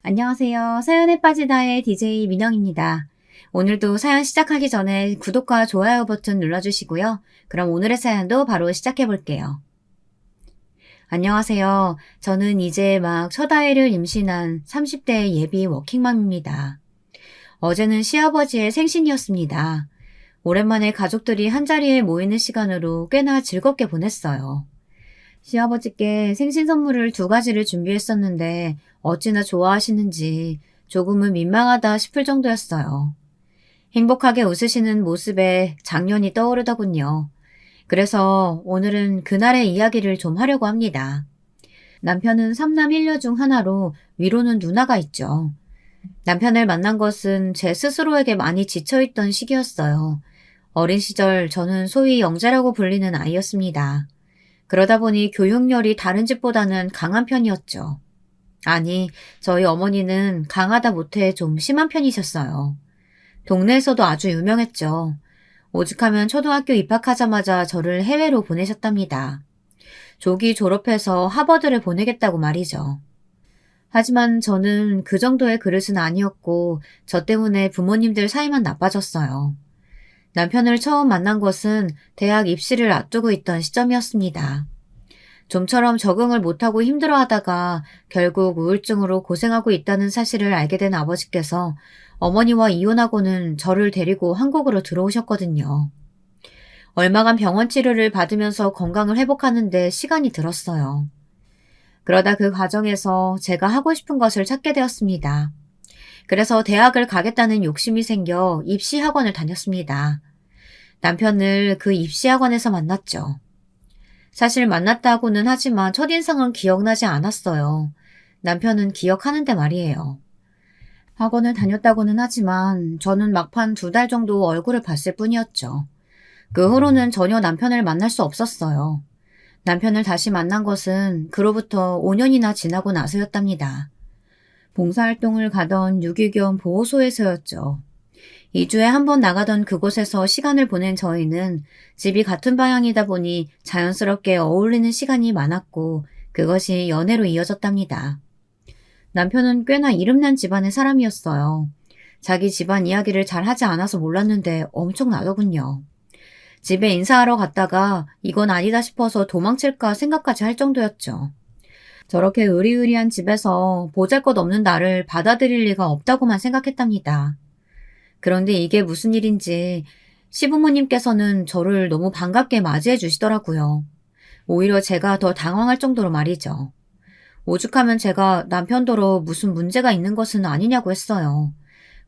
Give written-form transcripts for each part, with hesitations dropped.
안녕하세요. 사연에 빠지다의 DJ 민영입니다. 오늘도 사연 시작하기 전에 구독과 좋아요 버튼 눌러주시고요. 그럼 오늘의 사연도 바로 시작해 볼게요. 안녕하세요. 저는 이제 막 첫 아이를 임신한 30대 예비 워킹맘입니다. 어제는 시아버지의 생신이었습니다. 오랜만에 가족들이 한자리에 모이는 시간으로 꽤나 즐겁게 보냈어요. 시아버지께 생신 선물을 2가지를 준비했었는데 어찌나 좋아하시는지 조금은 민망하다 싶을 정도였어요. 행복하게 웃으시는 모습에 작년이 떠오르더군요. 그래서 오늘은 그날의 이야기를 좀 하려고 합니다. 남편은 3남 1녀 중 하나로 위로는 누나가 있죠. 남편을 만난 것은 제 스스로에게 많이 지쳐있던 시기였어요. 어린 시절 저는 소위 영재라고 불리는 아이였습니다. 그러다 보니 교육열이 다른 집보다는 강한 편이었죠. 아니, 저희 어머니는 강하다 못해 좀 심한 편이셨어요. 동네에서도 아주 유명했죠. 오죽하면 초등학교 입학하자마자 저를 해외로 보내셨답니다. 조기 졸업해서 하버드를 보내겠다고 말이죠. 하지만 저는 그 정도의 그릇은 아니었고 저 때문에 부모님들 사이만 나빠졌어요. 남편을 처음 만난 것은 대학 입시를 앞두고 있던 시점이었습니다. 좀처럼 적응을 못하고 힘들어하다가 결국 우울증으로 고생하고 있다는 사실을 알게 된 아버지께서 어머니와 이혼하고는 저를 데리고 한국으로 들어오셨거든요. 얼마간 병원 치료를 받으면서 건강을 회복하는 데 시간이 들었어요. 그러다 그 과정에서 제가 하고 싶은 것을 찾게 되었습니다. 그래서 대학을 가겠다는 욕심이 생겨 입시학원을 다녔습니다. 남편을 그 입시학원에서 만났죠. 사실 만났다고는 하지만 첫인상은 기억나지 않았어요. 남편은 기억하는데 말이에요. 학원을 다녔다고는 하지만 저는 막판 2달 정도 얼굴을 봤을 뿐이었죠. 그 후로는 전혀 남편을 만날 수 없었어요. 남편을 다시 만난 것은 그로부터 5년이나 지나고 나서였답니다. 봉사활동을 가던 유기견 보호소에서였죠. 2주에 한 번 나가던 그곳에서 시간을 보낸 저희는 집이 같은 방향이다 보니 자연스럽게 어울리는 시간이 많았고 그것이 연애로 이어졌답니다. 남편은 꽤나 이름난 집안의 사람이었어요. 자기 집안 이야기를 잘 하지 않아서 몰랐는데 엄청나더군요. 집에 인사하러 갔다가 이건 아니다 싶어서 도망칠까 생각까지 할 정도였죠. 저렇게 의리의리한 집에서 보잘것없는 나를 받아들일 리가 없다고만 생각했답니다. 그런데 이게 무슨 일인지 시부모님께서는 저를 너무 반갑게 맞이해 주시더라고요. 오히려 제가 더 당황할 정도로 말이죠. 오죽하면 제가 남편도로 무슨 문제가 있는 것은 아니냐고 했어요.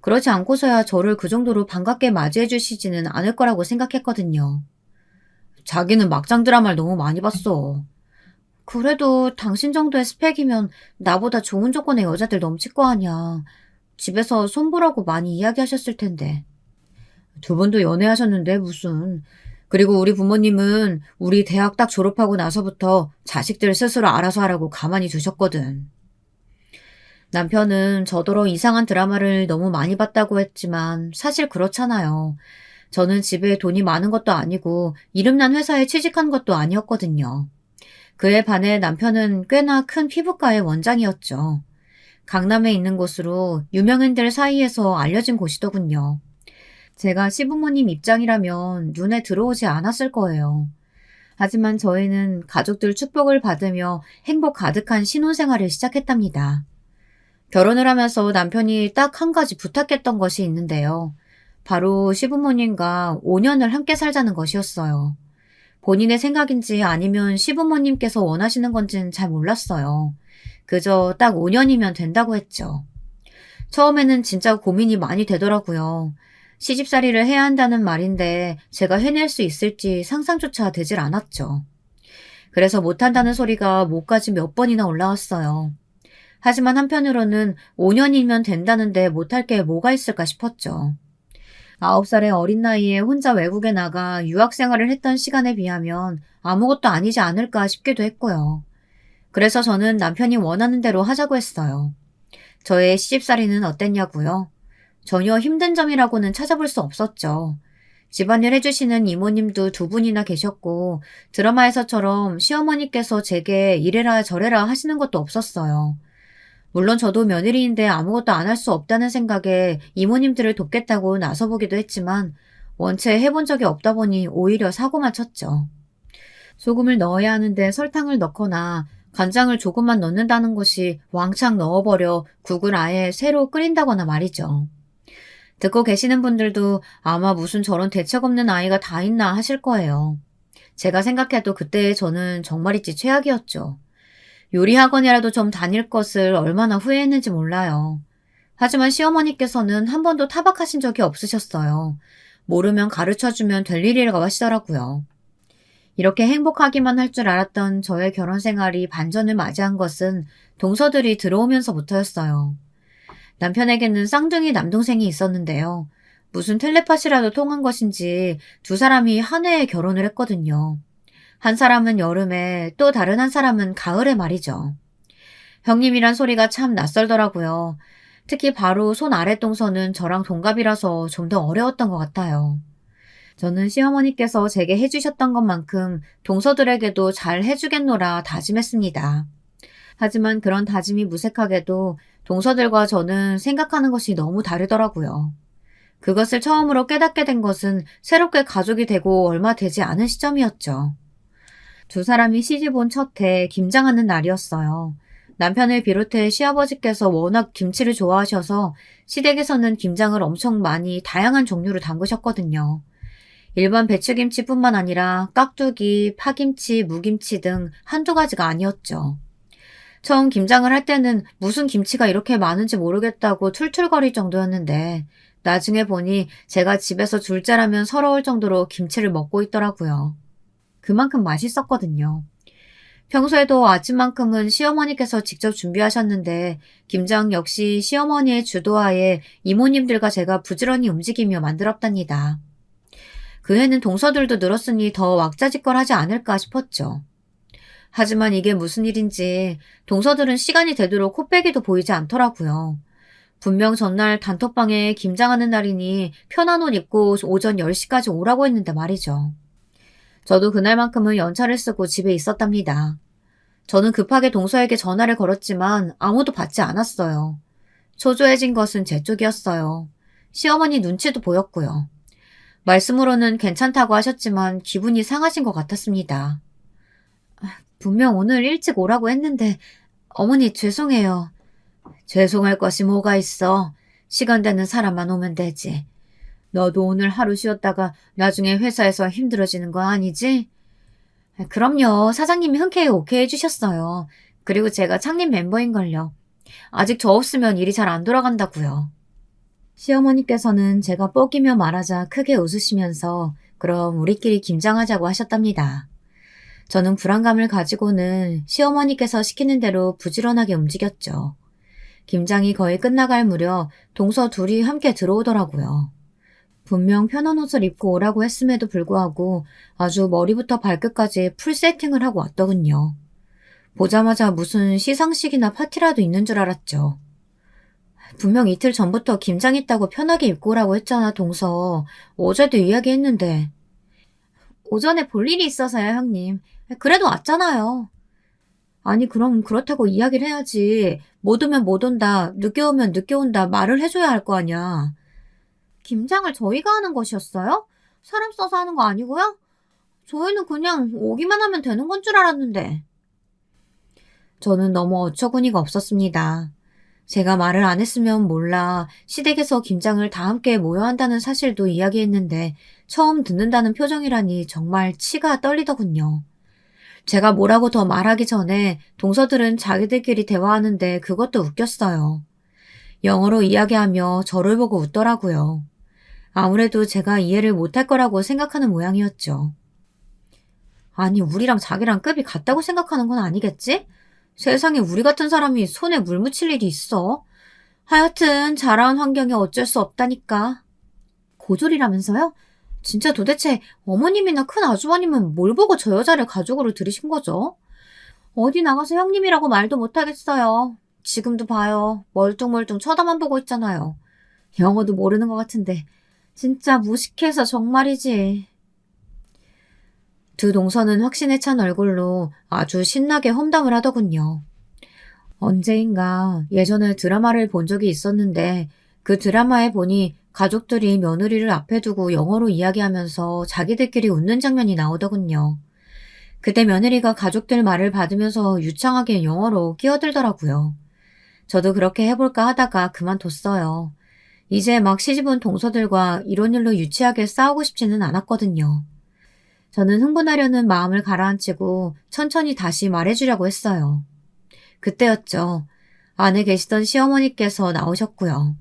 그렇지 않고서야 저를 그 정도로 반갑게 맞이해 주시지는 않을 거라고 생각했거든요. 자기는 막장 드라마를 너무 많이 봤어. 그래도 당신 정도의 스펙이면 나보다 좋은 조건의 여자들 넘칠 거 아니야. 집에서 손보라고 많이 이야기하셨을 텐데. 2분도 연애하셨는데 무슨. 그리고 우리 부모님은 우리 대학 딱 졸업하고 나서부터 자식들 스스로 알아서 하라고 가만히 두셨거든. 남편은 저더러 이상한 드라마를 너무 많이 봤다고 했지만 사실 그렇잖아요. 저는 집에 돈이 많은 것도 아니고 이름난 회사에 취직한 것도 아니었거든요. 그에 반해 남편은 꽤나 큰 피부과의 원장이었죠. 강남에 있는 곳으로 유명인들 사이에서 알려진 곳이더군요. 제가 시부모님 입장이라면 눈에 들어오지 않았을 거예요. 하지만 저희는 가족들 축복을 받으며 행복 가득한 신혼생활을 시작했답니다. 결혼을 하면서 남편이 딱 한 가지 부탁했던 것이 있는데요. 바로 시부모님과 5년을 함께 살자는 것이었어요. 본인의 생각인지 아니면 시부모님께서 원하시는 건지는 잘 몰랐어요. 그저 딱 5년이면 된다고 했죠. 처음에는 진짜 고민이 많이 되더라고요. 시집살이를 해야 한다는 말인데 제가 해낼 수 있을지 상상조차 되질 않았죠. 그래서 못한다는 소리가 목까지 몇 번이나 올라왔어요. 하지만 한편으로는 5년이면 된다는데 못할 게 뭐가 있을까 싶었죠. 9살의 어린 나이에 혼자 외국에 나가 유학생활을 했던 시간에 비하면 아무것도 아니지 않을까 싶기도 했고요. 그래서 저는 남편이 원하는 대로 하자고 했어요. 저의 시집살이는 어땠냐고요? 전혀 힘든 점이라고는 찾아볼 수 없었죠. 집안일 해주시는 이모님도 2분이나 계셨고 드라마에서처럼 시어머니께서 제게 이래라 저래라 하시는 것도 없었어요. 물론 저도 며느리인데 아무것도 안 할 수 없다는 생각에 이모님들을 돕겠다고 나서보기도 했지만 원체 해본 적이 없다 보니 오히려 사고만 쳤죠. 소금을 넣어야 하는데 설탕을 넣거나 간장을 조금만 넣는다는 것이 왕창 넣어버려 국을 아예 새로 끓인다거나 말이죠. 듣고 계시는 분들도 아마 무슨 저런 대책 없는 아이가 다 있나 하실 거예요. 제가 생각해도 그때의 저는 정말이지 최악이었죠. 요리 학원이라도 좀 다닐 것을 얼마나 후회했는지 몰라요. 하지만 시어머니께서는 한 번도 타박하신 적이 없으셨어요. 모르면 가르쳐주면 될 일이라고 하시더라고요. 이렇게 행복하기만 할 줄 알았던 저의 결혼 생활이 반전을 맞이한 것은 동서들이 들어오면서부터였어요. 남편에게는 쌍둥이 남동생이 있었는데요. 무슨 텔레파시라도 통한 것인지 두 사람이 한 해에 결혼을 했거든요. 한 사람은 여름에 또 다른 한 사람은 가을에 말이죠. 형님이란 소리가 참 낯설더라고요. 특히 바로 손 아래 동서는 저랑 동갑이라서 좀 더 어려웠던 것 같아요. 저는 시어머니께서 제게 해주셨던 것만큼 동서들에게도 잘 해주겠노라 다짐했습니다. 하지만 그런 다짐이 무색하게도 동서들과 저는 생각하는 것이 너무 다르더라고요. 그것을 처음으로 깨닫게 된 것은 새롭게 가족이 되고 얼마 되지 않은 시점이었죠. 두 사람이 시집 온 첫 해 김장하는 날이었어요. 남편을 비롯해 시아버지께서 워낙 김치를 좋아하셔서 시댁에서는 김장을 엄청 많이 다양한 종류로 담그셨거든요. 일반 배추김치뿐만 아니라 깍두기, 파김치, 무김치 등 한두 가지가 아니었죠. 처음 김장을 할 때는 무슨 김치가 이렇게 많은지 모르겠다고 툴툴거릴 정도였는데 나중에 보니 제가 집에서 둘째라면 서러울 정도로 김치를 먹고 있더라고요. 그만큼 맛있었거든요. 평소에도 아침만큼은 시어머니께서 직접 준비하셨는데 김장 역시 시어머니의 주도하에 이모님들과 제가 부지런히 움직이며 만들었답니다. 그 해는 동서들도 늘었으니 더 왁자지껄하지 않을까 싶었죠. 하지만 이게 무슨 일인지 동서들은 시간이 되도록 코빼기도 보이지 않더라고요. 분명 전날 단톡방에 김장하는 날이니 편한 옷 입고 오전 10시까지 오라고 했는데 말이죠. 저도 그날만큼은 연차를 쓰고 집에 있었답니다. 저는 급하게 동서에게 전화를 걸었지만 아무도 받지 않았어요. 초조해진 것은 제 쪽이었어요. 시어머니 눈치도 보였고요. 말씀으로는 괜찮다고 하셨지만 기분이 상하신 것 같았습니다. 분명 오늘 일찍 오라고 했는데 어머니 죄송해요. 죄송할 것이 뭐가 있어. 시간 되는 사람만 오면 되지. 너도 오늘 하루 쉬었다가 나중에 회사에서 힘들어지는 거 아니지? 그럼요. 사장님이 흔쾌히 오케이 해주셨어요. 그리고 제가 창립 멤버인걸요. 아직 저 없으면 일이 잘 안 돌아간다고요. 시어머니께서는 제가 뻐기며 말하자 크게 웃으시면서 그럼 우리끼리 김장하자고 하셨답니다. 저는 불안감을 가지고는 시어머니께서 시키는 대로 부지런하게 움직였죠. 김장이 거의 끝나갈 무렵 동서 둘이 함께 들어오더라고요. 분명 편한 옷을 입고 오라고 했음에도 불구하고 아주 머리부터 발끝까지 풀 세팅을 하고 왔더군요. 보자마자 무슨 시상식이나 파티라도 있는 줄 알았죠. 분명 이틀 전부터 김장 있다고 편하게 입고 오라고 했잖아, 동서. 어제도 이야기했는데. 오전에 볼 일이 있어서요, 형님. 그래도 왔잖아요. 아니, 그럼 그렇다고 이야기를 해야지. 못 오면 못 온다, 늦게 오면 늦게 온다 말을 해줘야 할 거 아니야. 김장을 저희가 하는 것이었어요? 사람 써서 하는 거 아니고요? 저희는 그냥 오기만 하면 되는 건 줄 알았는데. 저는 너무 어처구니가 없었습니다. 제가 말을 안 했으면 몰라 시댁에서 김장을 다 함께 모여 한다는 사실도 이야기했는데 처음 듣는다는 표정이라니 정말 치가 떨리더군요. 제가 뭐라고 더 말하기 전에 동서들은 자기들끼리 대화하는데 그것도 웃겼어요. 영어로 이야기하며 저를 보고 웃더라고요. 아무래도 제가 이해를 못할 거라고 생각하는 모양이었죠. 아니, 우리랑 자기랑 급이 같다고 생각하는 건 아니겠지? 세상에 우리 같은 사람이 손에 물 묻힐 일이 있어? 하여튼 자라온 환경에 어쩔 수 없다니까. 고졸이라면서요? 진짜 도대체 어머님이나 큰 아주버님은 뭘 보고 저 여자를 가족으로 들이신 거죠? 어디 나가서 형님이라고 말도 못하겠어요. 지금도 봐요. 멀뚱멀뚱 쳐다만 보고 있잖아요. 영어도 모르는 것 같은데 진짜 무식해서 정말이지. 두 동서는 확신에 찬 얼굴로 아주 신나게 험담을 하더군요. 언제인가 예전에 드라마를 본 적이 있었는데 그 드라마에 보니 가족들이 며느리를 앞에 두고 영어로 이야기하면서 자기들끼리 웃는 장면이 나오더군요. 그때 며느리가 가족들 말을 받으면서 유창하게 영어로 끼어들더라고요. 저도 그렇게 해볼까 하다가 그만뒀어요. 이제 막 시집온 동서들과 이런 일로 유치하게 싸우고 싶지는 않았거든요. 저는 흥분하려는 마음을 가라앉히고 천천히 다시 말해주려고 했어요. 그때였죠. 안에 계시던 시어머니께서 나오셨고요.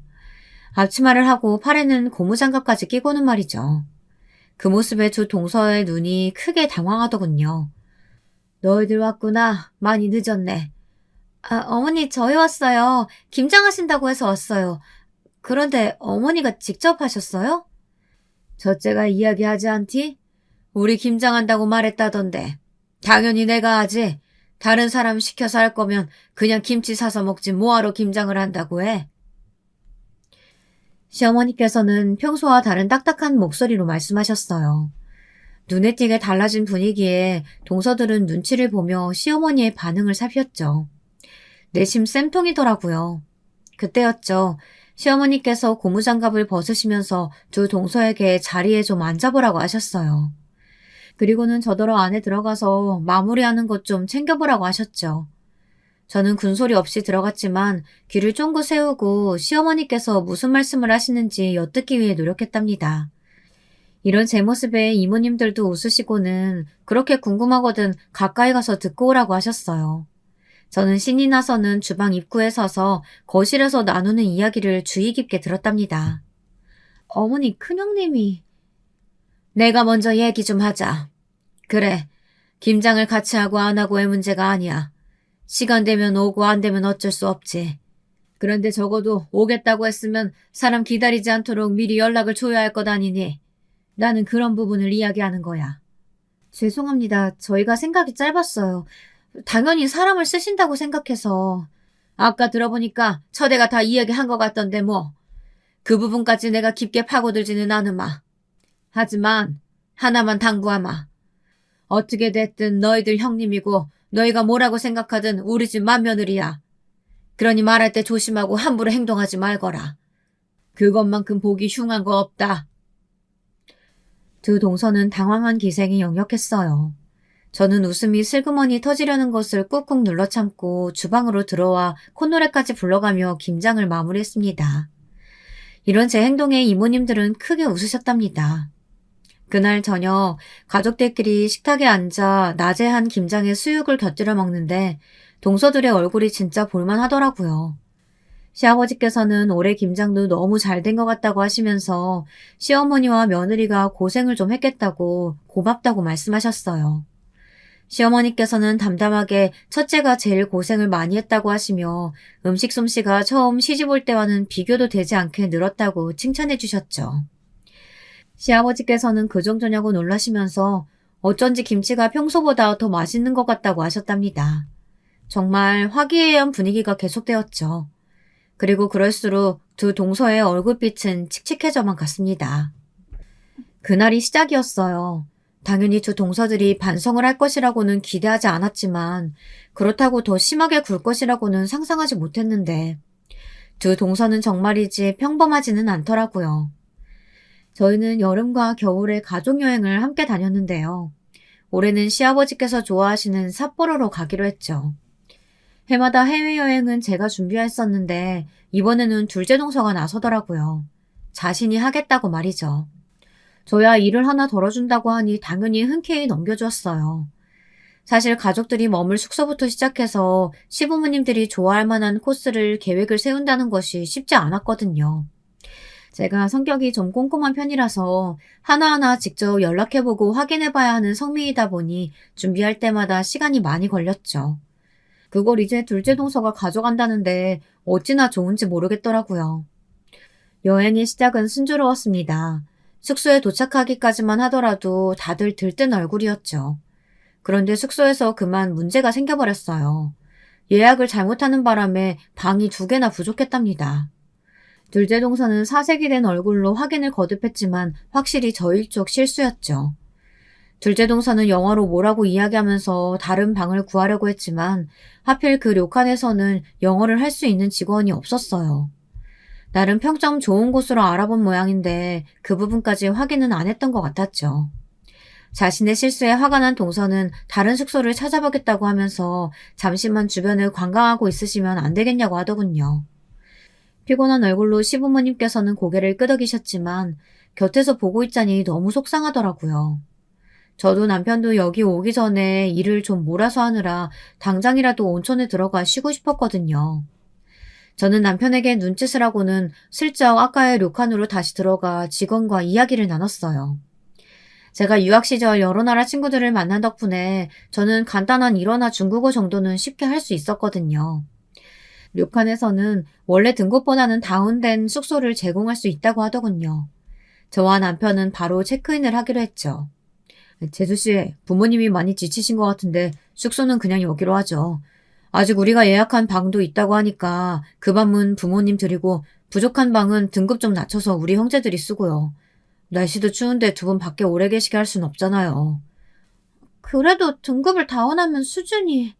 앞치마를 하고 팔에는 고무장갑까지 끼고는 말이죠. 그 모습에 두 동서의 눈이 크게 당황하더군요. 너희들 왔구나. 많이 늦었네. 아, 어머니 저희 왔어요. 김장하신다고 해서 왔어요. 그런데 어머니가 직접 하셨어요? 첫째가 이야기하지 않디? 우리 김장한다고 말했다던데. 당연히 내가 하지. 다른 사람 시켜서 할 거면 그냥 김치 사서 먹지 뭐하러 김장을 한다고 해. 시어머니께서는 평소와 다른 딱딱한 목소리로 말씀하셨어요. 눈에 띄게 달라진 분위기에 동서들은 눈치를 보며 시어머니의 반응을 살폈죠. 내심 쌤통이더라고요. 그때였죠. 시어머니께서 고무장갑을 벗으시면서 두 동서에게 자리에 좀 앉아보라고 하셨어요. 그리고는 저더러 안에 들어가서 마무리하는 것 좀 챙겨보라고 하셨죠. 저는 군소리 없이 들어갔지만 귀를 쫑긋 세우고 시어머니께서 무슨 말씀을 하시는지 엿듣기 위해 노력했답니다. 이런 제 모습에 이모님들도 웃으시고는 그렇게 궁금하거든 가까이 가서 듣고 오라고 하셨어요. 저는 신이 나서는 주방 입구에 서서 거실에서 나누는 이야기를 주의 깊게 들었답니다. 어머니 큰형님이 내가 먼저 얘기 좀 하자. 그래, 김장을 같이 하고 안 하고의 문제가 아니야. 시간 되면 오고 안 되면 어쩔 수 없지. 그런데 적어도 오겠다고 했으면 사람 기다리지 않도록 미리 연락을 줘야 할 것 아니니 나는 그런 부분을 이야기하는 거야. 죄송합니다. 저희가 생각이 짧았어요. 당연히 사람을 쓰신다고 생각해서. 아까 들어보니까 처대가 다 이야기한 것 같던데 뭐. 그 부분까지 내가 깊게 파고들지는 않으마. 하지만 하나만 당부하마. 어떻게 됐든 너희들 형님이고 너희가 뭐라고 생각하든 우리 집 맏며느리야. 그러니 말할 때 조심하고 함부로 행동하지 말거라. 그것만큼 보기 흉한 거 없다. 두 동서는 당황한 기색이 역력했어요. 저는 웃음이 슬그머니 터지려는 것을 꾹꾹 눌러 참고 주방으로 들어와 콧노래까지 불러가며 김장을 마무리했습니다. 이런 제 행동에 이모님들은 크게 웃으셨답니다. 그날 저녁 가족들끼리 식탁에 앉아 낮에 한 김장에 수육을 곁들여 먹는데 동서들의 얼굴이 진짜 볼만하더라고요. 시아버지께서는 올해 김장도 너무 잘 된 것 같다고 하시면서 시어머니와 며느리가 고생을 좀 했겠다고 고맙다고 말씀하셨어요. 시어머니께서는 담담하게 첫째가 제일 고생을 많이 했다고 하시며 음식 솜씨가 처음 시집 올 때와는 비교도 되지 않게 늘었다고 칭찬해 주셨죠. 시아버지께서는 그정도냐고 놀라시면서 어쩐지 김치가 평소보다 더 맛있는 것 같다고 하셨답니다. 정말 화기애애한 분위기가 계속되었죠. 그리고 그럴수록 두 동서의 얼굴빛은 칙칙해져만 갔습니다. 그날이 시작이었어요. 당연히 두 동서들이 반성을 할 것이라고는 기대하지 않았지만 그렇다고 더 심하게 굴 것이라고는 상상하지 못했는데 두 동서는 정말이지 평범하지는 않더라고요. 저희는 여름과 겨울에 가족여행을 함께 다녔는데요. 올해는 시아버지께서 좋아하시는 삿포로로 가기로 했죠. 해마다 해외여행은 제가 준비했었는데 이번에는 둘째 동서가 나서더라고요. 자신이 하겠다고 말이죠. 저야 일을 하나 덜어준다고 하니 당연히 흔쾌히 넘겨주었어요. 사실 가족들이 머물 숙소부터 시작해서 시부모님들이 좋아할 만한 코스를 계획을 세운다는 것이 쉽지 않았거든요. 제가 성격이 좀 꼼꼼한 편이라서 하나하나 직접 연락해보고 확인해봐야 하는 성미이다 보니 준비할 때마다 시간이 많이 걸렸죠. 그걸 이제 둘째 동서가 가져간다는데 어찌나 좋은지 모르겠더라고요. 여행의 시작은 순조로웠습니다. 숙소에 도착하기까지만 하더라도 다들 들뜬 얼굴이었죠. 그런데 숙소에서 그만 문제가 생겨버렸어요. 예약을 잘못하는 바람에 방이 2개나 부족했답니다. 둘째 동서는 사색이 된 얼굴로 확인을 거듭했지만 확실히 저일 쪽 실수였죠. 둘째 동서는 영어로 뭐라고 이야기하면서 다른 방을 구하려고 했지만 하필 그 료칸에서는 영어를 할 수 있는 직원이 없었어요. 나름 평점 좋은 곳으로 알아본 모양인데 그 부분까지 확인은 안 했던 것 같았죠. 자신의 실수에 화가 난 동서는 다른 숙소를 찾아보겠다고 하면서 잠시만 주변을 관광하고 있으시면 안 되겠냐고 하더군요. 피곤한 얼굴로 시부모님께서는 고개를 끄덕이셨지만 곁에서 보고 있자니 너무 속상하더라고요. 저도 남편도 여기 오기 전에 일을 좀 몰아서 하느라 당장이라도 온천에 들어가 쉬고 싶었거든요. 저는 남편에게 눈짓을 하고는 슬쩍 아까의 료칸으로 다시 들어가 직원과 이야기를 나눴어요. 제가 유학 시절 여러 나라 친구들을 만난 덕분에 저는 간단한 일어나 중국어 정도는 쉽게 할 수 있었거든요. 료칸에서는 원래 등급보다는 다운된 숙소를 제공할 수 있다고 하더군요. 저와 남편은 바로 체크인을 하기로 했죠. 재수씨, 부모님이 많이 지치신 것 같은데 숙소는 그냥 여기로 하죠. 아직 우리가 예약한 방도 있다고 하니까 그 방은 부모님 드리고 부족한 방은 등급 좀 낮춰서 우리 형제들이 쓰고요. 날씨도 추운데 두 분 밖에 오래 계시게 할 순 없잖아요. 그래도 등급을 다운하면 수준이...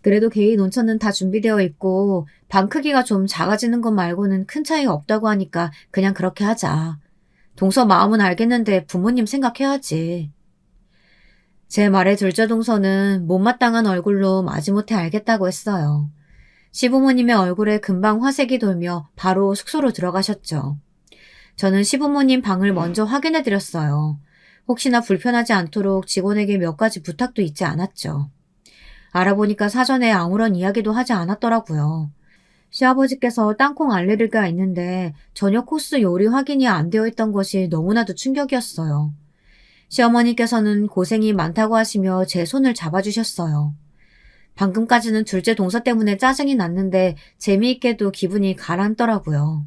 그래도 개인 온천은 다 준비되어 있고 방 크기가 좀 작아지는 것 말고는 큰 차이가 없다고 하니까 그냥 그렇게 하자. 동서 마음은 알겠는데 부모님 생각해야지. 제 말에 둘째 동서는 못마땅한 얼굴로 마지못해 알겠다고 했어요. 시부모님의 얼굴에 금방 화색이 돌며 바로 숙소로 들어가셨죠. 저는 시부모님 방을 먼저 확인해 드렸어요. 혹시나 불편하지 않도록 직원에게 몇 가지 부탁도 있지 않았죠. 알아보니까 사전에 아무런 이야기도 하지 않았더라고요. 시아버지께서 땅콩 알레르기가 있는데 저녁 코스 요리 확인이 안 되어 있던 것이 너무나도 충격이었어요. 시어머니께서는 고생이 많다고 하시며 제 손을 잡아주셨어요. 방금까지는 둘째 동서 때문에 짜증이 났는데 재미있게도 기분이 가라앉더라고요.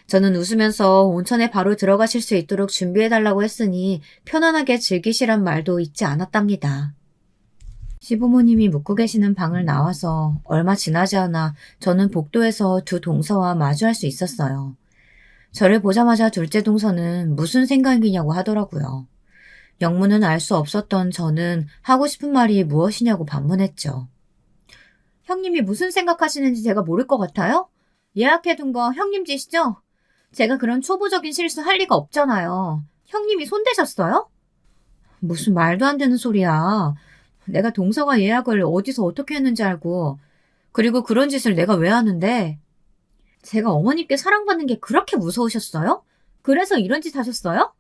저는 웃으면서 온천에 바로 들어가실 수 있도록 준비해달라고 했으니 편안하게 즐기시란 말도 잊지 않았답니다. 시부모님이 묵고 계시는 방을 나와서 얼마 지나지 않아 저는 복도에서 두 동서와 마주할 수 있었어요. 저를 보자마자 둘째 동서는 무슨 생각이냐고 하더라고요. 영문은 알 수 없었던 저는 하고 싶은 말이 무엇이냐고 반문했죠. 형님이 무슨 생각하시는지 제가 모를 것 같아요? 예약해둔 거 형님 짓이죠? 제가 그런 초보적인 실수 할 리가 없잖아요. 형님이 손대셨어요? 무슨 말도 안 되는 소리야. 내가 동서가 예약을 어디서 어떻게 했는지 알고, 그리고 그런 짓을 내가 왜 하는데? 제가 어머님께 사랑받는 게 그렇게 무서우셨어요? 그래서 이런 짓 하셨어요?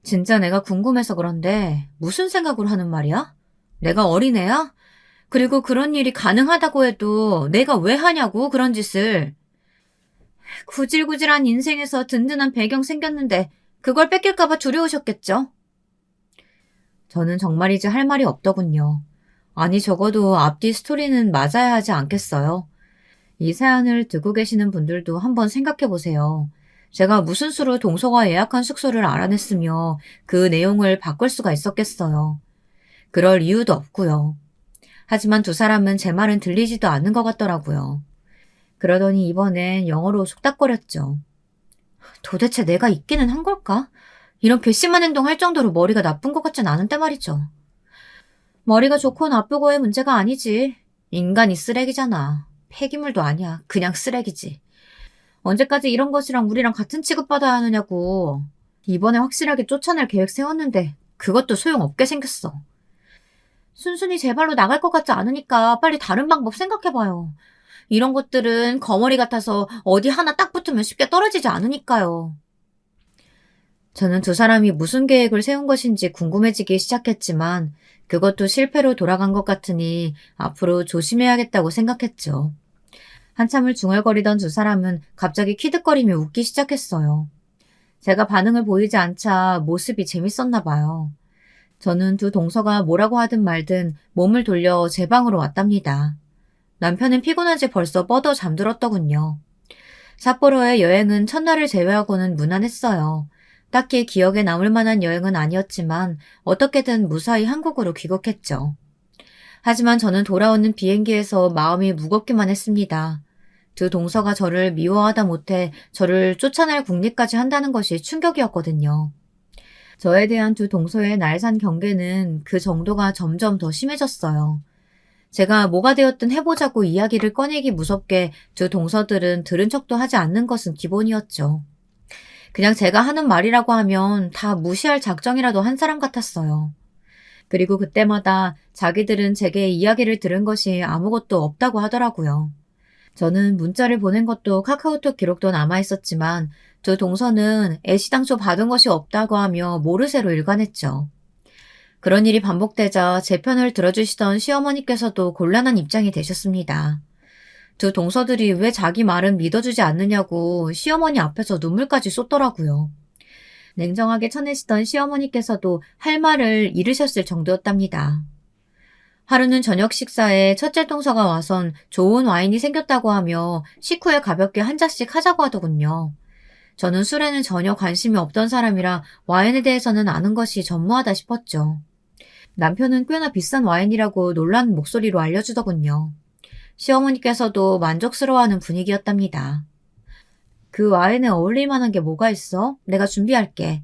진짜 내가 궁금해서 그런데 무슨 생각으로 하는 말이야? 내가 어린애야? 그리고 그런 일이 가능하다고 해도 내가 왜 하냐고 그런 짓을. 구질구질한 인생에서 든든한 배경 생겼는데 그걸 뺏길까봐 두려우셨겠죠? 저는 정말이지 할 말이 없더군요. 아니 적어도 앞뒤 스토리는 맞아야 하지 않겠어요? 이 사연을 듣고 계시는 분들도 한번 생각해 보세요. 제가 무슨 수로 동서가 예약한 숙소를 알아냈으며 그 내용을 바꿀 수가 있었겠어요. 그럴 이유도 없고요. 하지만 두 사람은 제 말은 들리지도 않는 것 같더라고요. 그러더니 이번엔 영어로 속닥거렸죠. 도대체 내가 있기는 한 걸까? 이런 괘씸한 행동 할 정도로 머리가 나쁜 것 같진 않은데 말이죠. 머리가 좋고 나쁘고의 문제가 아니지. 인간이 쓰레기잖아. 폐기물도 아니야. 그냥 쓰레기지. 언제까지 이런 것이랑 우리랑 같은 취급받아야 하느냐고. 이번에 확실하게 쫓아낼 계획 세웠는데 그것도 소용없게 생겼어. 순순히 제 발로 나갈 것 같지 않으니까 빨리 다른 방법 생각해봐요. 이런 것들은 거머리 같아서 어디 하나 딱 붙으면 쉽게 떨어지지 않으니까요. 저는 두 사람이 무슨 계획을 세운 것인지 궁금해지기 시작했지만 그것도 실패로 돌아간 것 같으니 앞으로 조심해야겠다고 생각했죠. 한참을 중얼거리던 두 사람은 갑자기 키득거리며 웃기 시작했어요. 제가 반응을 보이지 않자 모습이 재밌었나 봐요. 저는 두 동서가 뭐라고 하든 말든 몸을 돌려 제 방으로 왔답니다. 남편은 피곤한지 벌써 뻗어 잠들었더군요. 삿포로의 여행은 첫날을 제외하고는 무난했어요. 딱히 기억에 남을 만한 여행은 아니었지만 어떻게든 무사히 한국으로 귀국했죠. 하지만 저는 돌아오는 비행기에서 마음이 무겁기만 했습니다. 두 동서가 저를 미워하다 못해 저를 쫓아낼 궁리까지 한다는 것이 충격이었거든요. 저에 대한 두 동서의 날산 경계는 그 정도가 점점 더 심해졌어요. 제가 뭐가 되었든 해보자고 이야기를 꺼내기 무섭게 두 동서들은 들은 척도 하지 않는 것은 기본이었죠. 그냥 제가 하는 말이라고 하면 다 무시할 작정이라도 한 사람 같았어요. 그리고 그때마다 자기들은 제게 이야기를 들은 것이 아무것도 없다고 하더라고요. 저는 문자를 보낸 것도 카카오톡 기록도 남아있었지만 두 동서는 애시당초 받은 것이 없다고 하며 모르쇠로 일관했죠. 그런 일이 반복되자 제 편을 들어주시던 시어머니께서도 곤란한 입장이 되셨습니다. 두 동서들이 왜 자기 말은 믿어주지 않느냐고 시어머니 앞에서 눈물까지 쏟더라고요. 냉정하게 쳐내시던 시어머니께서도 할 말을 잃으셨을 정도였답니다. 하루는 저녁 식사에 첫째 동서가 와선 좋은 와인이 생겼다고 하며 식후에 가볍게 한 잔씩 하자고 하더군요. 저는 술에는 전혀 관심이 없던 사람이라 와인에 대해서는 아는 것이 전무하다 싶었죠. 남편은 꽤나 비싼 와인이라고 놀란 목소리로 알려주더군요. 시어머니께서도 만족스러워하는 분위기였답니다. 그 와인에 어울릴 만한 게 뭐가 있어? 내가 준비할게.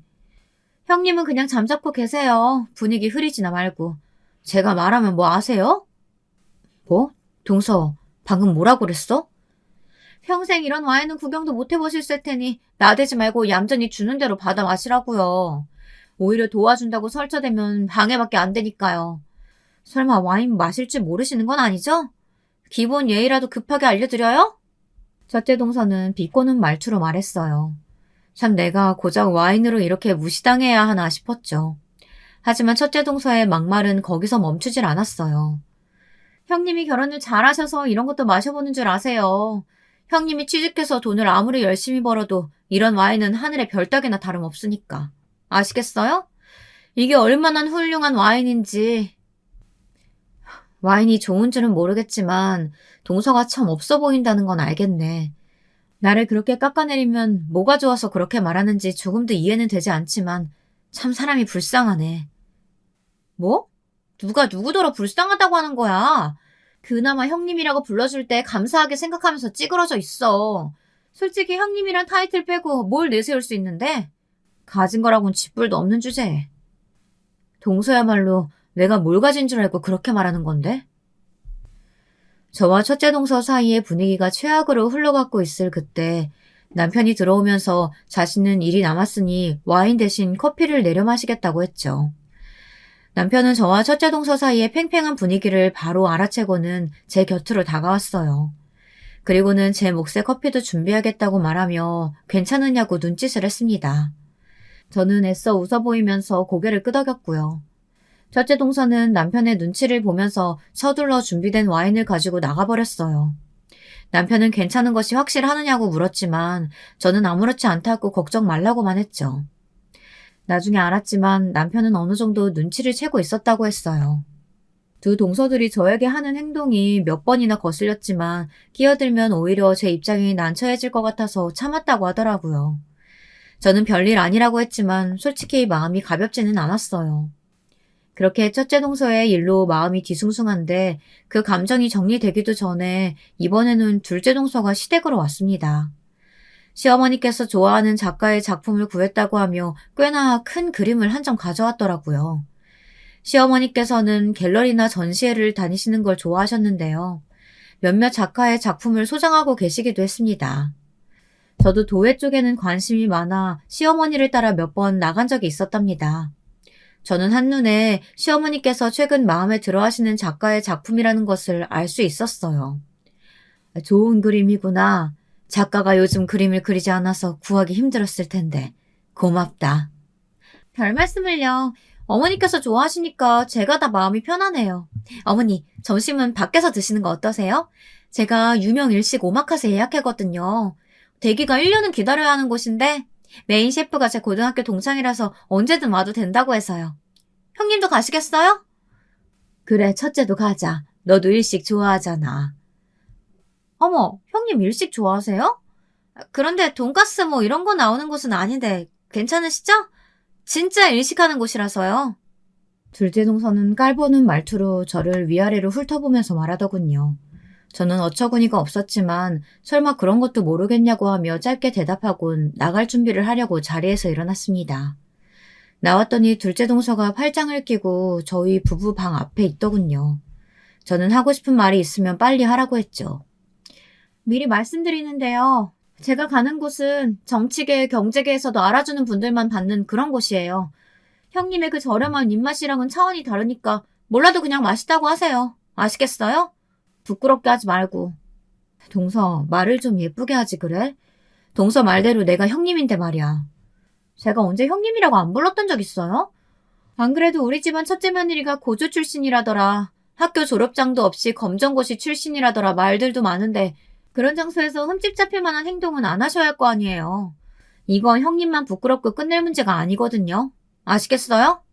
형님은 그냥 잠자코 계세요. 분위기 흐리지나 말고. 제가 말하면 뭐 아세요? 뭐? 동서, 방금 뭐라고 그랬어? 평생 이런 와인은 구경도 못 해보셨을 테니 나대지 말고 얌전히 주는 대로 받아 마시라고요. 오히려 도와준다고 설쳐대면 방해밖에 안 되니까요. 설마 와인 마실 줄 모르시는 건 아니죠? 기본 예의라도 급하게 알려드려요? 첫째 동서는 비꼬는 말투로 말했어요. 참 내가 고작 와인으로 이렇게 무시당해야 하나 싶었죠. 하지만 첫째 동서의 막말은 거기서 멈추질 않았어요. 형님이 결혼을 잘하셔서 이런 것도 마셔보는 줄 아세요. 형님이 취직해서 돈을 아무리 열심히 벌어도 이런 와인은 하늘의 별 따기나 다름없으니까. 아시겠어요? 이게 얼마나 훌륭한 와인인지. 와인이 좋은 줄은 모르겠지만 동서가 참 없어 보인다는 건 알겠네. 나를 그렇게 깎아내리면 뭐가 좋아서 그렇게 말하는지 조금도 이해는 되지 않지만 참 사람이 불쌍하네. 뭐? 누가 누구더러 불쌍하다고 하는 거야? 그나마 형님이라고 불러줄 때 감사하게 생각하면서 찌그러져 있어. 솔직히 형님이란 타이틀 빼고 뭘 내세울 수 있는데? 가진 거라곤 쥐뿔도 없는 주제에. 동서야말로 내가 뭘 가진 줄 알고 그렇게 말하는 건데? 저와 첫째 동서 사이의 분위기가 최악으로 흘러가고 있을 그때 남편이 들어오면서 자신은 일이 남았으니 와인 대신 커피를 내려 마시겠다고 했죠. 남편은 저와 첫째 동서 사이의 팽팽한 분위기를 바로 알아채고는 제 곁으로 다가왔어요. 그리고는 제 몫의 커피도 준비하겠다고 말하며 괜찮으냐고 눈짓을 했습니다. 저는 애써 웃어 보이면서 고개를 끄덕였고요. 첫째 동서는 남편의 눈치를 보면서 서둘러 준비된 와인을 가지고 나가버렸어요. 남편은 괜찮은 것이 확실하느냐고 물었지만 저는 아무렇지 않다고 걱정 말라고만 했죠. 나중에 알았지만 남편은 어느 정도 눈치를 채고 있었다고 했어요. 두 동서들이 저에게 하는 행동이 몇 번이나 거슬렸지만 끼어들면 오히려 제 입장이 난처해질 것 같아서 참았다고 하더라고요. 저는 별일 아니라고 했지만 솔직히 마음이 가볍지는 않았어요. 그렇게 첫째 동서의 일로 마음이 뒤숭숭한데 그 감정이 정리되기도 전에 이번에는 둘째 동서가 시댁으로 왔습니다. 시어머니께서 좋아하는 작가의 작품을 구했다고 하며 꽤나 큰 그림을 한 점 가져왔더라고요. 시어머니께서는 갤러리나 전시회를 다니시는 걸 좋아하셨는데요. 몇몇 작가의 작품을 소장하고 계시기도 했습니다. 저도 도예 쪽에는 관심이 많아 시어머니를 따라 몇 번 나간 적이 있었답니다. 저는 한눈에 시어머니께서 최근 마음에 들어 하시는 작가의 작품이라는 것을 알 수 있었어요. 좋은 그림이구나. 작가가 요즘 그림을 그리지 않아서 구하기 힘들었을 텐데. 고맙다. 별 말씀을요. 어머니께서 좋아하시니까 제가 다 마음이 편하네요. 어머니, 점심은 밖에서 드시는 거 어떠세요? 제가 유명 일식 오마카세 예약했거든요. 대기가 1년은 기다려야 하는 곳인데 메인 셰프가 제 고등학교 동창이라서 언제든 와도 된다고 해서요. 형님도 가시겠어요? 그래, 첫째도 가자. 너도 일식 좋아하잖아. 어머, 형님 일식 좋아하세요? 그런데 돈가스 뭐 이런 거 나오는 곳은 아닌데 괜찮으시죠? 진짜 일식하는 곳이라서요. 둘째 동서는 깔보는 말투로 저를 위아래로 훑어보면서 말하더군요. 저는 어처구니가 없었지만 설마 그런 것도 모르겠냐고 하며 짧게 대답하곤 나갈 준비를 하려고 자리에서 일어났습니다. 나왔더니 둘째 동서가 팔짱을 끼고 저희 부부 방 앞에 있더군요. 저는 하고 싶은 말이 있으면 빨리 하라고 했죠. 미리 말씀드리는데요. 제가 가는 곳은 정치계, 경제계에서도 알아주는 분들만 받는 그런 곳이에요. 형님의 그 저렴한 입맛이랑은 차원이 다르니까 몰라도 그냥 맛있다고 하세요. 아시겠어요? 부끄럽게 하지 말고. 동서, 말을 좀 예쁘게 하지 그래? 동서 말대로 내가 형님인데 말이야. 제가 언제 형님이라고 안 불렀던 적 있어요? 안 그래도 우리 집안 첫째 며느리가 고조 출신이라더라. 학교 졸업장도 없이 검정고시 출신이라더라. 말들도 많은데 그런 장소에서 흠집 잡힐 만한 행동은 안 하셔야 할 거 아니에요. 이건 형님만 부끄럽고 끝낼 문제가 아니거든요. 아시겠어요?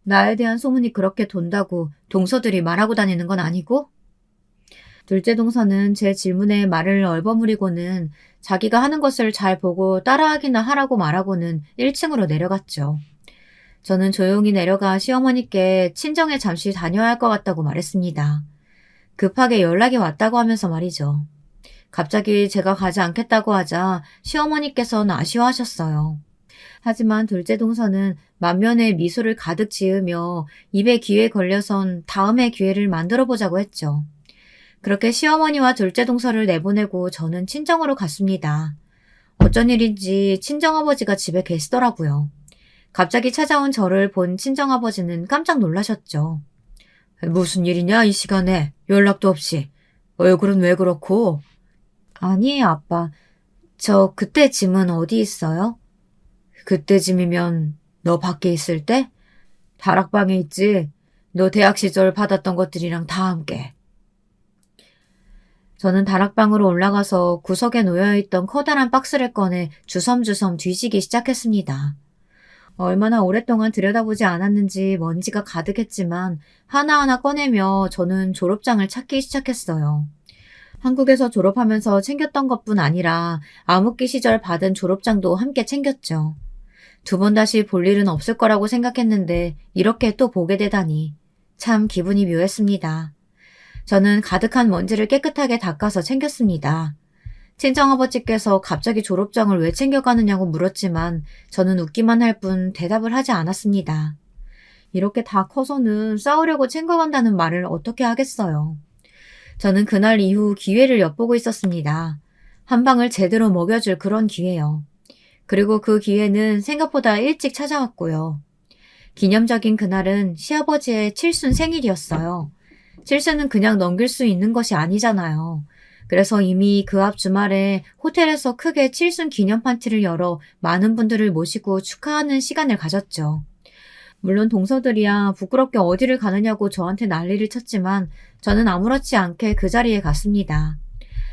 나에 대한 소문이 그렇게 돈다고 동서들이 말하고 다니는 건 아니고? 둘째 동서는 제 질문에 말을 얼버무리고는 자기가 하는 것을 잘 보고 따라하기나 하라고 말하고는 1층으로 내려갔죠. 저는 조용히 내려가 시어머니께 친정에 잠시 다녀야 할 것 같다고 말했습니다. 급하게 연락이 왔다고 하면서 말이죠. 갑자기 제가 가지 않겠다고 하자 시어머니께서는 아쉬워하셨어요. 하지만 둘째 동서는 만면에 미소를 가득 지으며 입에 귀에 걸려선 다음의 기회를 만들어 보자고 했죠. 그렇게 시어머니와 둘째 동서를 내보내고 저는 친정으로 갔습니다. 어쩐 일인지 친정아버지가 집에 계시더라고요. 갑자기 찾아온 저를 본 친정아버지는 깜짝 놀라셨죠. 무슨 일이냐 이 시간에 연락도 없이. 얼굴은 왜 그렇고? 아니에요 아빠. 저 그때 짐은 어디 있어요? 그때 짐이면 너 밖에 있을 때? 다락방에 있지. 너 대학 시절 받았던 것들이랑 다 함께. 저는 다락방으로 올라가서 구석에 놓여있던 커다란 박스를 꺼내 주섬주섬 뒤지기 시작했습니다. 얼마나 오랫동안 들여다보지 않았는지 먼지가 가득했지만 하나하나 꺼내며 저는 졸업장을 찾기 시작했어요. 한국에서 졸업하면서 챙겼던 것뿐 아니라 암흑기 시절 받은 졸업장도 함께 챙겼죠. 두 번 다시 볼 일은 없을 거라고 생각했는데 이렇게 또 보게 되다니 참 기분이 묘했습니다. 저는 가득한 먼지를 깨끗하게 닦아서 챙겼습니다. 친정아버지께서 갑자기 졸업장을 왜 챙겨가느냐고 물었지만 저는 웃기만 할 뿐 대답을 하지 않았습니다. 이렇게 다 커서는 싸우려고 챙겨간다는 말을 어떻게 하겠어요. 저는 그날 이후 기회를 엿보고 있었습니다. 한 방을 제대로 먹여줄 그런 기회요. 그리고 그 기회는 생각보다 일찍 찾아왔고요. 기념적인 그날은 시아버지의 칠순 생일이었어요. 칠순은 그냥 넘길 수 있는 것이 아니잖아요. 그래서 이미 그 앞 주말에 호텔에서 크게 칠순 기념 파티를 열어 많은 분들을 모시고 축하하는 시간을 가졌죠. 물론 동서들이야 부끄럽게 어디를 가느냐고 저한테 난리를 쳤지만 저는 아무렇지 않게 그 자리에 갔습니다.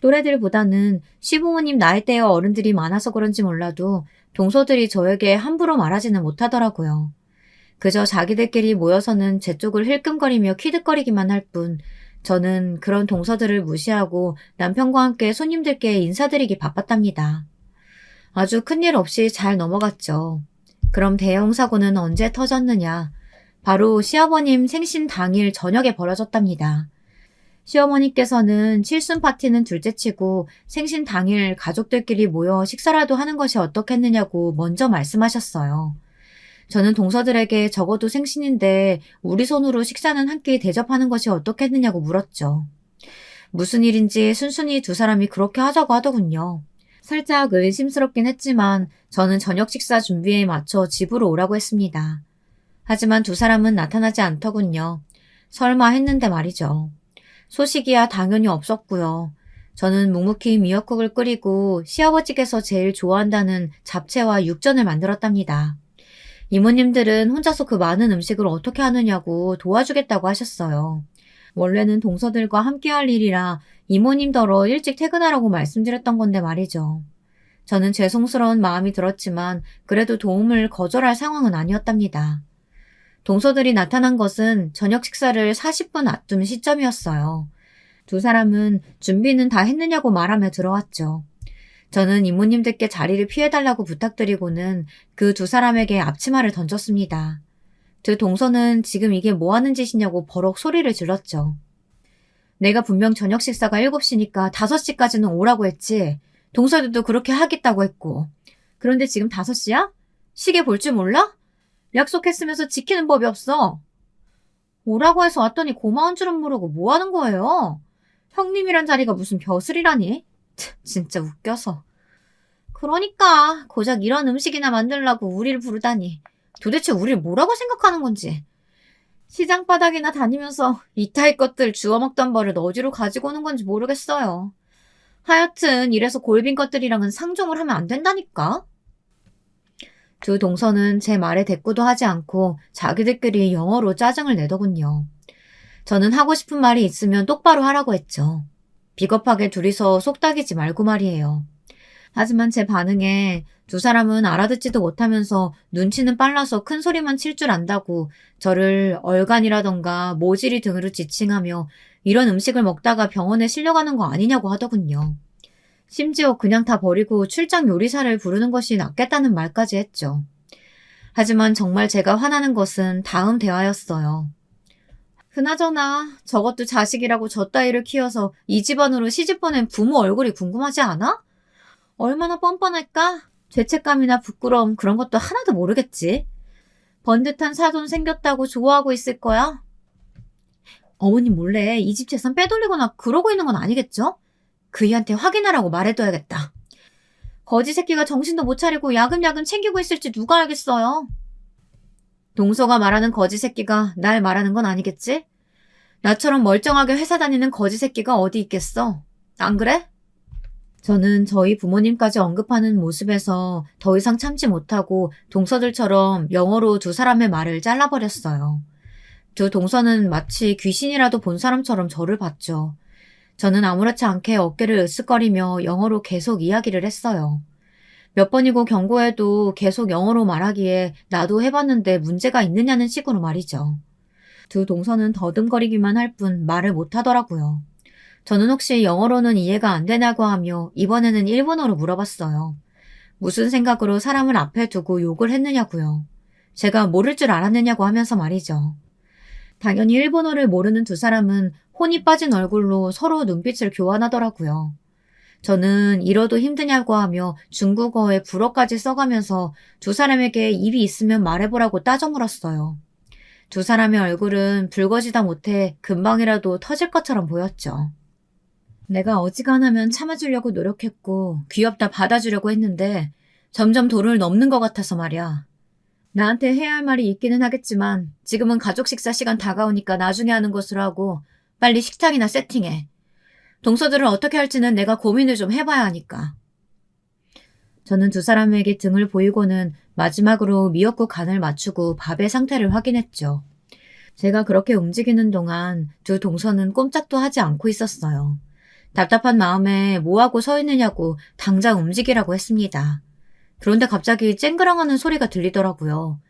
또래들보다는 시부모님 나이대의 어른들이 많아서 그런지 몰라도 동서들이 저에게 함부로 말하지는 못하더라고요. 그저 자기들끼리 모여서는 제 쪽을 힐끔거리며 키득거리기만 할 뿐 저는 그런 동서들을 무시하고 남편과 함께 손님들께 인사드리기 바빴답니다. 아주 큰일 없이 잘 넘어갔죠. 그럼 대형 사고는 언제 터졌느냐? 바로 시아버님 생신 당일 저녁에 벌어졌답니다. 시어머니께서는 칠순 파티는 둘째치고 생신 당일 가족들끼리 모여 식사라도 하는 것이 어떻겠느냐고 먼저 말씀하셨어요. 저는 동서들에게 적어도 생신인데 우리 손으로 식사는 한 끼 대접하는 것이 어떻겠느냐고 물었죠. 무슨 일인지 순순히 두 사람이 그렇게 하자고 하더군요. 살짝 의심스럽긴 했지만 저는 저녁 식사 준비에 맞춰 집으로 오라고 했습니다. 하지만 두 사람은 나타나지 않더군요. 설마 했는데 말이죠. 소식이야 당연히 없었고요. 저는 묵묵히 미역국을 끓이고 시아버지께서 제일 좋아한다는 잡채와 육전을 만들었답니다. 이모님들은 혼자서 그 많은 음식을 어떻게 하느냐고 도와주겠다고 하셨어요. 원래는 동서들과 함께할 일이라 이모님더러 일찍 퇴근하라고 말씀드렸던 건데 말이죠. 저는 죄송스러운 마음이 들었지만 그래도 도움을 거절할 상황은 아니었답니다. 동서들이 나타난 것은 저녁 식사를 40분 앞둔 시점이었어요. 두 사람은 준비는 다 했느냐고 말하며 들어왔죠. 저는 이모님들께 자리를 피해달라고 부탁드리고는 그 두 사람에게 앞치마를 던졌습니다. 두 동서는 지금 이게 뭐 하는 짓이냐고 버럭 소리를 질렀죠. 내가 분명 저녁 식사가 7시니까 5시까지는 오라고 했지. 동서들도 그렇게 하겠다고 했고. 그런데 지금 5시야? 시계 볼 줄 몰라? 약속했으면서 지키는 법이 없어. 오라고 해서 왔더니 고마운 줄은 모르고 뭐 하는 거예요? 형님이란 자리가 무슨 벼슬이라니? 진짜 웃겨서. 그러니까 고작 이런 음식이나 만들라고 우리를 부르다니. 도대체 우리를 뭐라고 생각하는 건지. 시장 바닥이나 다니면서 이타의 것들 주워 먹던 버릇 어디로 가지고 오는 건지 모르겠어요. 하여튼 이래서 골빈 것들이랑은 상종을 하면 안 된다니까. 두 동서는 제 말에 대꾸도 하지 않고 자기들끼리 영어로 짜증을 내더군요. 저는 하고 싶은 말이 있으면 똑바로 하라고 했죠. 비겁하게 둘이서 속닥이지 말고 말이에요. 하지만 제 반응에 두 사람은 알아듣지도 못하면서 눈치는 빨라서 큰 소리만 칠 줄 안다고 저를 얼간이라던가 모질이 등으로 지칭하며 이런 음식을 먹다가 병원에 실려가는 거 아니냐고 하더군요. 심지어 그냥 다 버리고 출장 요리사를 부르는 것이 낫겠다는 말까지 했죠. 하지만 정말 제가 화나는 것은 다음 대화였어요. 그나저나 저것도 자식이라고 저 따위를 키워서 이 집안으로 시집 보낸 부모 얼굴이 궁금하지 않아? 얼마나 뻔뻔할까? 죄책감이나 부끄러움 그런 것도 하나도 모르겠지. 번듯한 사돈 생겼다고 좋아하고 있을 거야? 어머님 몰래 이 집 재산 빼돌리거나 그러고 있는 건 아니겠죠? 그이한테 확인하라고 말해둬야겠다. 거지 새끼가 정신도 못 차리고 야금야금 챙기고 있을지 누가 알겠어요. 동서가 말하는 거지 새끼가 날 말하는 건 아니겠지? 나처럼 멀쩡하게 회사 다니는 거지 새끼가 어디 있겠어? 안 그래? 저는 저희 부모님까지 언급하는 모습에서 더 이상 참지 못하고 동서들처럼 영어로 두 사람의 말을 잘라버렸어요. 두 동서는 마치 귀신이라도 본 사람처럼 저를 봤죠. 저는 아무렇지 않게 어깨를 으쓱거리며 영어로 계속 이야기를 했어요. 몇 번이고 경고해도 계속 영어로 말하기에 나도 해봤는데 문제가 있느냐는 식으로 말이죠. 두 동서는 더듬거리기만 할 뿐 말을 못하더라고요. 저는 혹시 영어로는 이해가 안 되냐고 하며 이번에는 일본어로 물어봤어요. 무슨 생각으로 사람을 앞에 두고 욕을 했느냐고요. 제가 모를 줄 알았느냐고 하면서 말이죠. 당연히 일본어를 모르는 두 사람은 혼이 빠진 얼굴로 서로 눈빛을 교환하더라고요. 저는 이러도 힘드냐고 하며 중국어에 불어까지 써가면서 두 사람에게 입이 있으면 말해보라고 따져 물었어요. 두 사람의 얼굴은 붉어지다 못해 금방이라도 터질 것처럼 보였죠. 내가 어지간하면 참아주려고 노력했고 귀엽다 받아주려고 했는데 점점 도를 넘는 것 같아서 말이야. 나한테 해야 할 말이 있기는 하겠지만 지금은 가족 식사 시간 다가오니까 나중에 하는 것으로 하고 빨리 식탁이나 세팅해. 동서들을 어떻게 할지는 내가 고민을 좀 해봐야 하니까. 저는 두 사람에게 등을 보이고는 마지막으로 미역국 간을 맞추고 밥의 상태를 확인했죠. 제가 그렇게 움직이는 동안 두 동서는 꼼짝도 하지 않고 있었어요. 답답한 마음에 뭐하고 서 있느냐고 당장 움직이라고 했습니다. 그런데 갑자기 쨍그랑하는 소리가 들리더라고요.